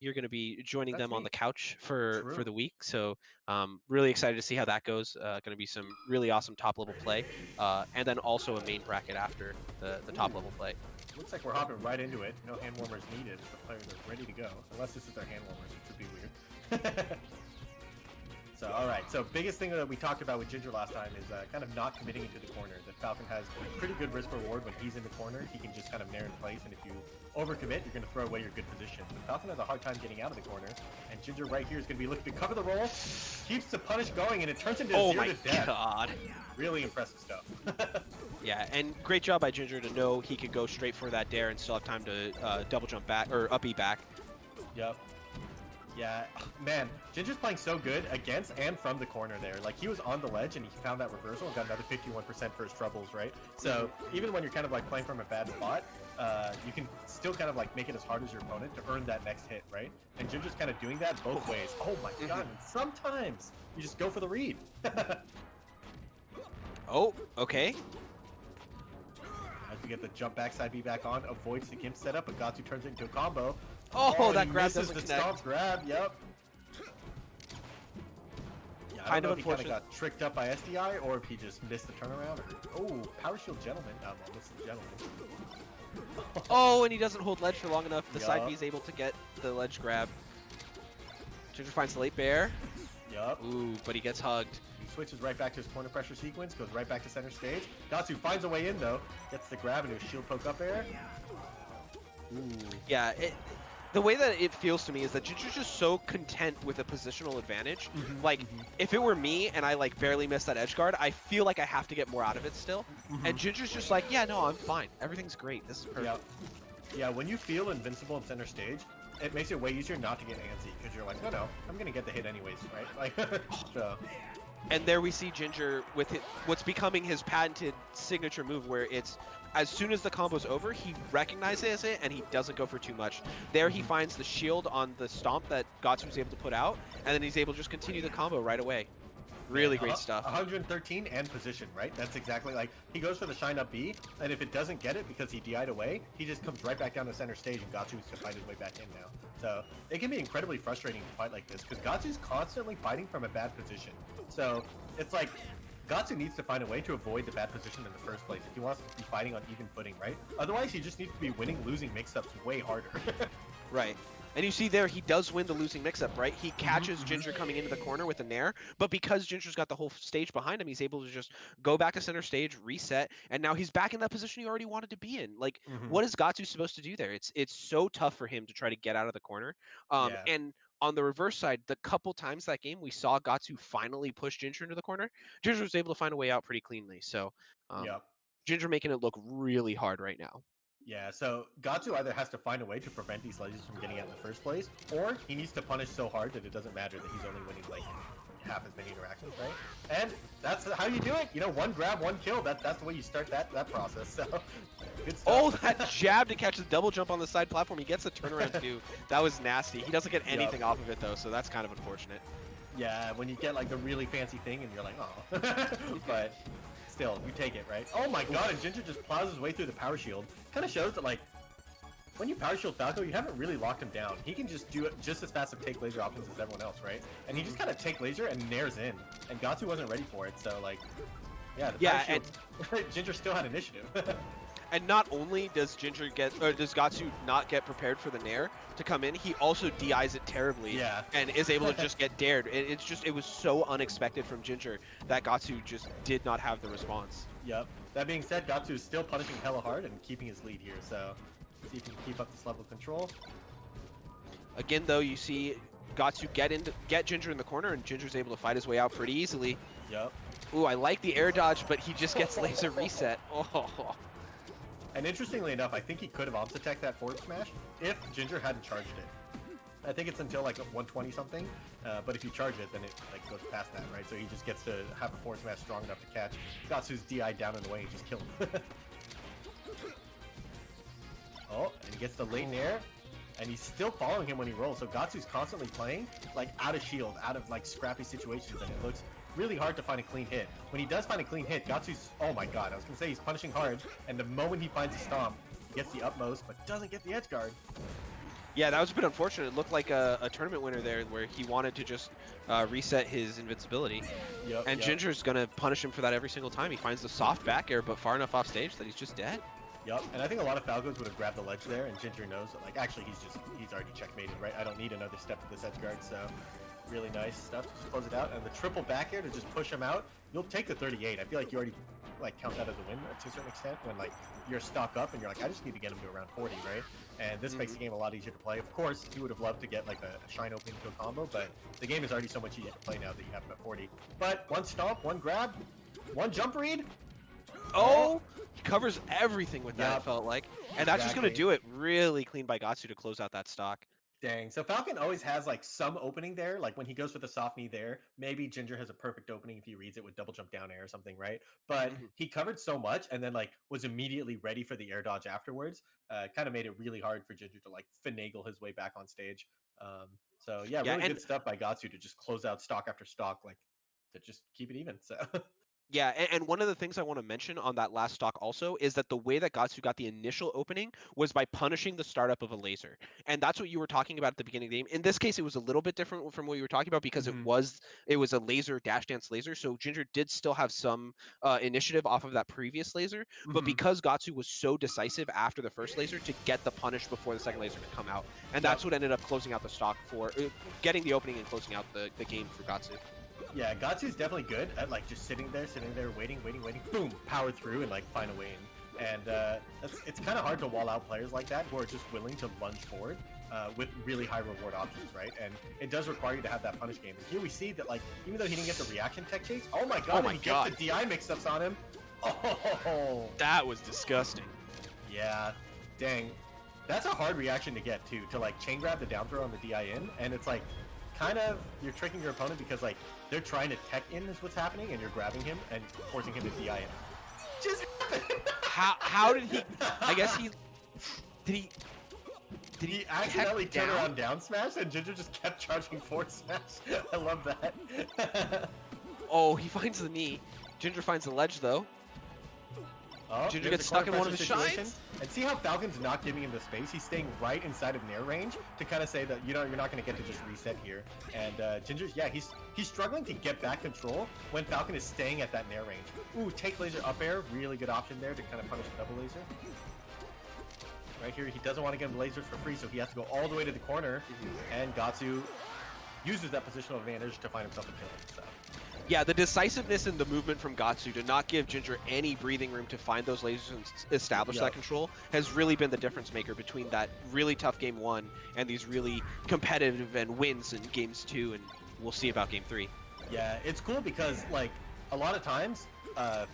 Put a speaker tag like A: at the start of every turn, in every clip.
A: you're going to be joining
B: That's
A: them on
B: me.
A: the couch for
B: True.
A: the week. So really excited to see how that goes. Going to be some really awesome top level play, and then also a main bracket after the top
B: Ooh.
A: level play.
B: Looks like we're hopping right into it. No hand warmers needed. The players are ready to go. Unless this is their hand warmers, which would be weird. So, alright. So, biggest thing that we talked about with Ginger last time is kind of not committing into the corner. The Falcon has pretty good risk reward when he's in the corner. He can just kind of nair in place, and if you overcommit, you're going to throw away your good position. The Falcon has a hard time getting out of the corner, and Ginger right here is going to be looking to cover the roll, keeps the punish going, and it turns into
A: Oh
B: 0
A: my
B: to death.
A: god.
B: Really impressive stuff.
A: Yeah, and great job by Ginger to know he could go straight for that dare and still have time to double jump back, or up E back.
B: Yep. Yeah, man, Ginger's playing so good against and from the corner there. Like, he was on the ledge and he found that reversal and got another 51% for his troubles, right? So, even when you're kind of like playing from a bad spot, you can still kind of like make it as hard as your opponent to earn that next hit, right? And Ginger's kind of doing that both ways. Oh my god, and sometimes you just go for the read.
A: Oh, okay.
B: As we get the jump back, side B back on, avoids the Gimp setup, but Gahtzu turns it into a combo.
A: Oh, that
B: he
A: grab
B: misses
A: doesn't
B: the
A: connect.
B: stomp grab, yep. Yeah, I
A: Kind
B: don't
A: of
B: know if he kind of
A: unfortunate.
B: got tricked up by SDI or if he just missed the turnaround. Oh, Power Shield Gentleman. Well, this is Gentleman.
A: Oh, and he doesn't hold ledge for long enough. The side
B: Yup.
A: B is able to get the ledge grab. Ginger finds the late bear.
B: Yup.
A: Ooh, but he gets hugged.
B: He switches right back to his corner pressure sequence, goes right back to center stage. Gahtzu finds a way in though, gets the grab into a shield poke up air. Ooh.
A: Yeah, the way that it feels to me is that Ginger's just so content with a positional advantage. Like, if it were me and I like barely missed that edge guard, I feel like I have to get more out of it still. And Ginger's just like, yeah, no, I'm fine. Everything's great. This is perfect.
B: Yep. Yeah, when you feel invincible in center stage, it makes it way easier not to get antsy because you're like, no, I'm gonna get the hit anyways, right? Like, so.
A: And there we see Ginger with what's becoming his patented signature move, where it's as soon as the combo's over, he recognizes it and he doesn't go for too much. There he finds the shield on the stomp that Gahtzu was able to put out, and then he's able to just continue the combo right away. Really great stuff.
B: 113 and position, right? That's exactly like, he goes for the shine up B, and if it doesn't get it because he DI'd away, he just comes right back down to center stage and Gahtzu's to fight his way back in now. So it can be incredibly frustrating to fight like this because Gahtzu's constantly fighting from a bad position. So it's like, Gahtzu needs to find a way to avoid the bad position in the first place if he wants to be fighting on even footing, right? Otherwise, he just needs to be winning losing mix-ups way harder.
A: Right. And you see there, he does win the losing mix-up, right? He catches Ginger coming into the corner with a nair, but because Ginger's got the whole stage behind him, he's able to just go back to center stage, reset, and now he's back in that position he already wanted to be in. Like, what is Gahtzu supposed to do there? It's so tough for him to try to get out of the corner.
B: Yeah.
A: And on the reverse side, the couple times that game we saw Gahtzu finally push Ginger into the corner, Ginger was able to find a way out pretty cleanly. So,
B: Yep.
A: Ginger making it look really hard right now.
B: Yeah, so Gahtzu either has to find a way to prevent these ledges from getting out in the first place, or he needs to punish so hard that it doesn't matter that he's only winning like half as many interactions, right? And that's how you do it. You know, one grab, one kill. That's the way you start that process. So good stuff.
A: Oh, that jab to catch the double jump on the side platform. He gets the turnaround too. That was nasty. He doesn't get anything off of it though, so that's kind of unfortunate.
B: Yeah, when you get like the really fancy thing and you're like, oh, but still, you take it, right? Oh my god, and Ginger just plows his way through the power shield. Kind of shows that like, when you power shield Falco, you haven't really locked him down. He can just do it just as fast of take laser options as everyone else, right? And he just kind of take laser and nairs in. And Gahtzu wasn't ready for it, so like, yeah, the power shield, Ginger still had initiative.
A: And not only does does Gahtzu not get prepared for the nair to come in, he also DIs it terribly.
B: Yeah.
A: And is able to just get dared. It was so unexpected from Ginger that Gahtzu just did not have the response.
B: Yep. That being said, Gahtzu is still punishing hella hard and keeping his lead here, so see if he can keep up this level of control.
A: Again, though, you see Gahtzu get Ginger in the corner, and Ginger's able to fight his way out pretty easily.
B: Yep.
A: Ooh, I like the air dodge, but he just gets laser reset. Oh.
B: And interestingly enough, I think he could have ops attacked that forward smash if Ginger hadn't charged it. I think it's until like 120 something, but if you charge it, then it like goes past that, right? So he just gets to have a forward smash strong enough to catch Gahtzu's DI down and away and just kill him. Oh, and he gets the late nair, and he's still following him when he rolls. So Gahtzu's constantly playing like out of shield, out of like scrappy situations, and it looks really hard to find a clean hit. When he does find a clean hit, Gahtzu's, oh my god, I was gonna say he's punishing hard, and the moment he finds a stomp, he gets the utmost, but doesn't get the edge guard.
A: Yeah, that was a bit unfortunate. It looked like a tournament winner there where he wanted to just reset his invincibility.
B: Yep,
A: And
B: yep.
A: Ginger's going to punish him for that every single time. He finds the soft back air, but far enough off stage that he's just dead.
B: Yep, and I think a lot of Falcons would have grabbed the ledge there, and Ginger knows that, like, actually, he's already checkmated, right? I don't need another step to this edge guard, so really nice stuff to just close it out. And the triple back air to just push him out, you'll take the 38. I feel like you already, like, count that as a win to a certain extent when, like, you're stock up and you're like, I just need to get him to around 40, right? And this makes the game a lot easier to play. Of course, you would have loved to get, like, a shine opening to a combo, but the game is already so much easier to play now that you have him at 40. But one stomp, one grab, one jump read.
A: Oh! He covers everything with that,
B: Yep.
A: it felt like. And that's just going to do it really clean by Gahtzu to close out that stock.
B: Dang. So Falcon always has like some opening there. Like when he goes for the soft knee there, maybe Ginger has a perfect opening if he reads it with double jump down air or something, right? But he covered so much and then like was immediately ready for the air dodge afterwards. Kind of made it really hard for Ginger to like finagle his way back on stage. So yeah, really good stuff by Gahtzu to just close out stock after stock, like to just keep it even. So.
A: Yeah, and one of the things I want to mention on that last stock also is that the way that Gahtzu got the initial opening was by punishing the startup of a laser. And that's what you were talking about at the beginning of the game. In this case, it was a little bit different from what you were talking about because it was a laser, dash dance laser. So Ginger did still have some initiative off of that previous laser. But because Gahtzu was so decisive after the first laser to get the punish before the second laser could come out. And that's what ended up closing out the stock for, getting the opening and closing out the game for Gahtzu.
B: Yeah, Gahtzu's definitely good at like just sitting there, waiting, boom, power through and like find a way in. And it's kind of hard to wall out players like that who are just willing to lunge forward with really high reward options, right? And it does require you to have that punish game. And here we see that like, even though he didn't get the reaction tech chase, oh my god, he gets the DI mix-ups on him. Oh,
A: that was disgusting.
B: Yeah, dang. That's a hard reaction to get too, to like chain grab the down throw on the DI in, and it's like, kind of you're tricking your opponent because like they're trying to tech in is what's happening and you're grabbing him and forcing him to DI in. Just
A: how did he? I guess did he
B: accidentally turn around down smash and Ginger just kept charging forward smash. I love that.
A: Oh, he finds the knee. Ginger finds the ledge though.
B: Oh,
A: Ginger gets stuck in one of his shines.
B: And see how Falcon's not giving him the space? He's staying right inside of nair range to kind of say that, you know, you're not going to get to just reset here. And Ginger's, yeah, he's struggling to get back control when Falcon is staying at that nair range. Ooh, take laser up air. Really good option there to kind of punish double laser. Right here, he doesn't want to get him lasers for free, so he has to go all the way to the corner. And Gahtzu uses that positional advantage to find himself a kill. So.
A: Yeah, the decisiveness in the movement from Gahtzu to not give Ginger any breathing room to find those lasers and establish that control has really been the difference maker between that really tough game 1 and these really competitive and wins in games 2, and we'll see about game 3.
B: Yeah, it's cool because like a lot of times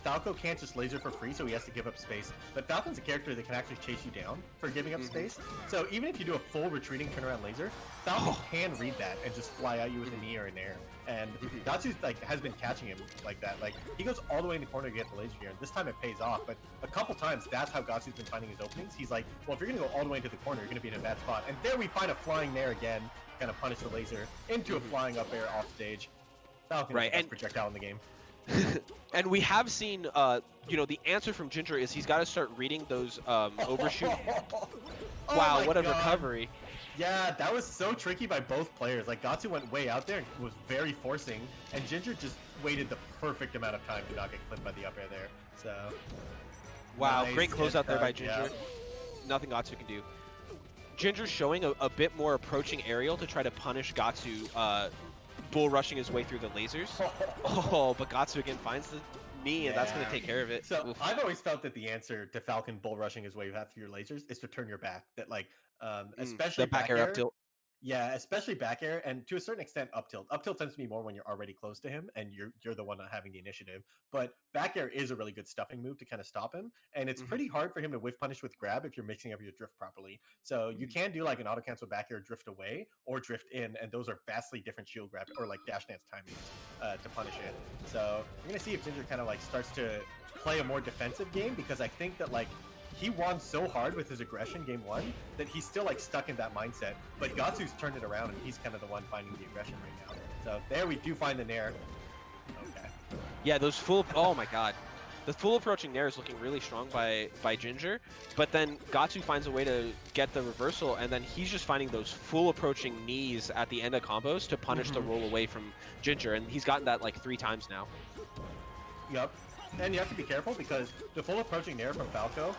B: Falco can't just laser for free, so he has to give up space. But Falcon's a character that can actually chase you down for giving up space. So even if you do a full retreating turnaround laser, Falcon can read that and just fly at you with a knee or an air. And Gahtzu like has been catching him like that. Like he goes all the way in the corner to get the laser here, and this time it pays off. But a couple times that's how Gahtzu's been finding his openings. He's like, well, if you're gonna go all the way into the corner, you're gonna be in a bad spot. And there we find a flying nair again, kind of punish the laser into a flying up air off stage. Falcon is the best projectile in the game.
A: And we have seen, you know, the answer from Ginger is he's got to start reading those overshoot. Wow, what a recovery.
B: Yeah, that was so tricky by both players. Like, Gahtzu went way out there and was very forcing, and Ginger just waited the perfect amount of time to not get clipped by the up air there. So,
A: wow, nice great closeout there by Ginger. Yeah. Nothing Gahtzu can do. Ginger's showing a bit more approaching aerial to try to punish Gahtzu, bull rushing his way through the lasers. Oh, but Gahtzu again finds the knee, and that's going to take care of it.
B: So I've always felt that the answer to Falcon bull rushing his way through your lasers is to turn your back. That like, especially
A: the back air up tilt.
B: Yeah, especially back air, and to a certain extent up tilt. Up tilt tends to be more when you're already close to him and you're the one not having the initiative. But back air is a really good stuffing move to kind of stop him, and it's pretty hard for him to whiff punish with grab if you're mixing up your drift properly. So you can do like an auto cancel back air drift away or drift in, and those are vastly different shield grab or like dash dance timings to punish it. So we're gonna see if Ginger kind of like starts to play a more defensive game, because I think that like he won so hard with his aggression game 1 that he's still like stuck in that mindset. But Gahtzu's turned it around and he's kind of the one finding the aggression right now. So there we do find the nair. Okay.
A: Yeah, those full. Oh my god. The full approaching Nair is looking really strong by Ginger, but then Gahtzu finds a way to get the reversal, and then he's just finding those full approaching knees at the end of combos to punish the roll away from Ginger, and he's gotten that like 3 times now.
B: Yep. And you have to be careful because the full approaching Nair from Falco,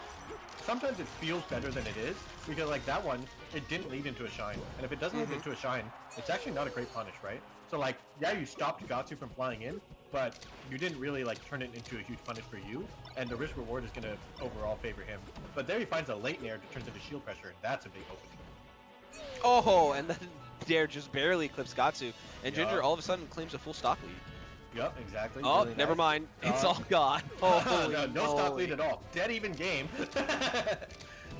B: sometimes it feels better than it is, because like that one, it didn't lead into a shine. And if it doesn't lead into a shine, it's actually not a great punish, right? So like, yeah, you stopped Gahtzu from flying in, but you didn't really like turn it into a huge punish for you, and the risk reward is gonna overall favor him. But there he finds a late Nair that turns into shield pressure, and that's a big opening.
A: Oh, and then Dare just barely clips Gahtzu, and Ginger all of a sudden claims a full stock lead.
B: Yep, exactly.
A: Oh,
B: really
A: never
B: nice.
A: mind. It's all gone. Oh,
B: no stock lead at all. Dead even game.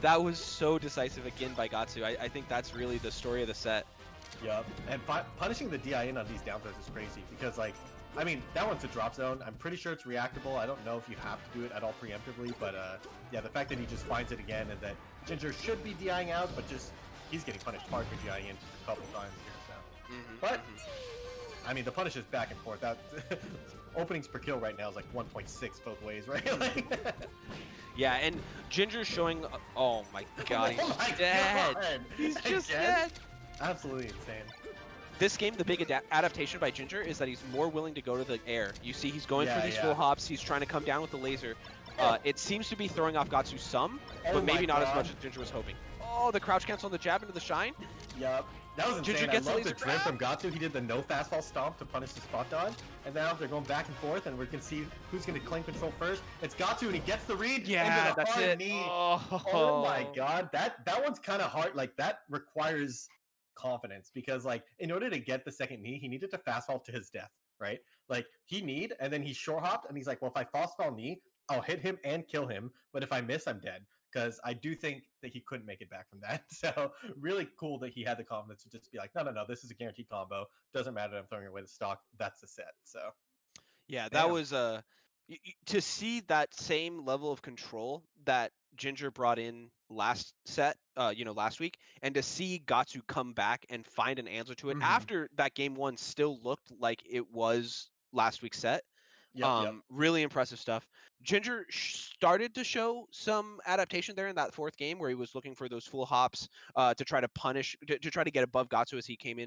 A: That was so decisive again by Gahtzu. I think that's really the story of the set.
B: Yep, and punishing the DI in on these down throws is crazy because, like, I mean, that one's a drop zone. I'm pretty sure it's reactable. I don't know if you have to do it at all preemptively, but yeah, the fact that he just finds it again and that Ginger should be DIing out, but just he's getting punished hard for DIing in just a couple times here. So, but I mean, the punish is back and forth. That openings per kill right now is like 1.6 both ways, right? Like,
A: yeah, and Ginger's showing. Oh my God, he's dead.
B: God.
A: He's just dead.
B: Absolutely insane.
A: This game, the big adaptation by Ginger is that he's more willing to go to the air. You see, he's going for these full hops. He's trying to come down with the laser. It seems to be throwing off Gahtzu some, but maybe not as much as Ginger was hoping. Oh, the crouch cancel on the jab into the shine.
B: Yep. That was insane.
A: Ginger gets
B: I love the
A: laser
B: drift
A: grab.
B: from Gahtzu. He did the no fastball stomp to punish the spot dodge, and now they're going back and forth, and we can see who's going to claim control first. It's Gahtzu, and he gets the read.
A: Yeah,
B: into the
A: that's
B: hard
A: it.
B: Knee.
A: Oh.
B: Oh my God, that one's kind of hard. Like that requires confidence because, like, in order to get the second knee, he needed to fastball to his death, right? Like he kneed, and then he short hopped, and he's like, well, if I fastball knee, I'll hit him and kill him, but if I miss, I'm dead. Because I do think that he couldn't make it back from that. So really cool that he had the confidence to just be like, no, this is a guaranteed combo. Doesn't matter that I'm throwing away the stock. That's the set. So
A: Yeah, that was to see that same level of control that Ginger brought in last set, last week, and to see Gahtzu come back and find an answer to it after that game one still looked like it was last week's set.
B: Yep.
A: Really impressive stuff. Ginger started to show some adaptation there in that 4th game where he was looking for those full hops to try to punish, to try to get above Gahtzu as he came in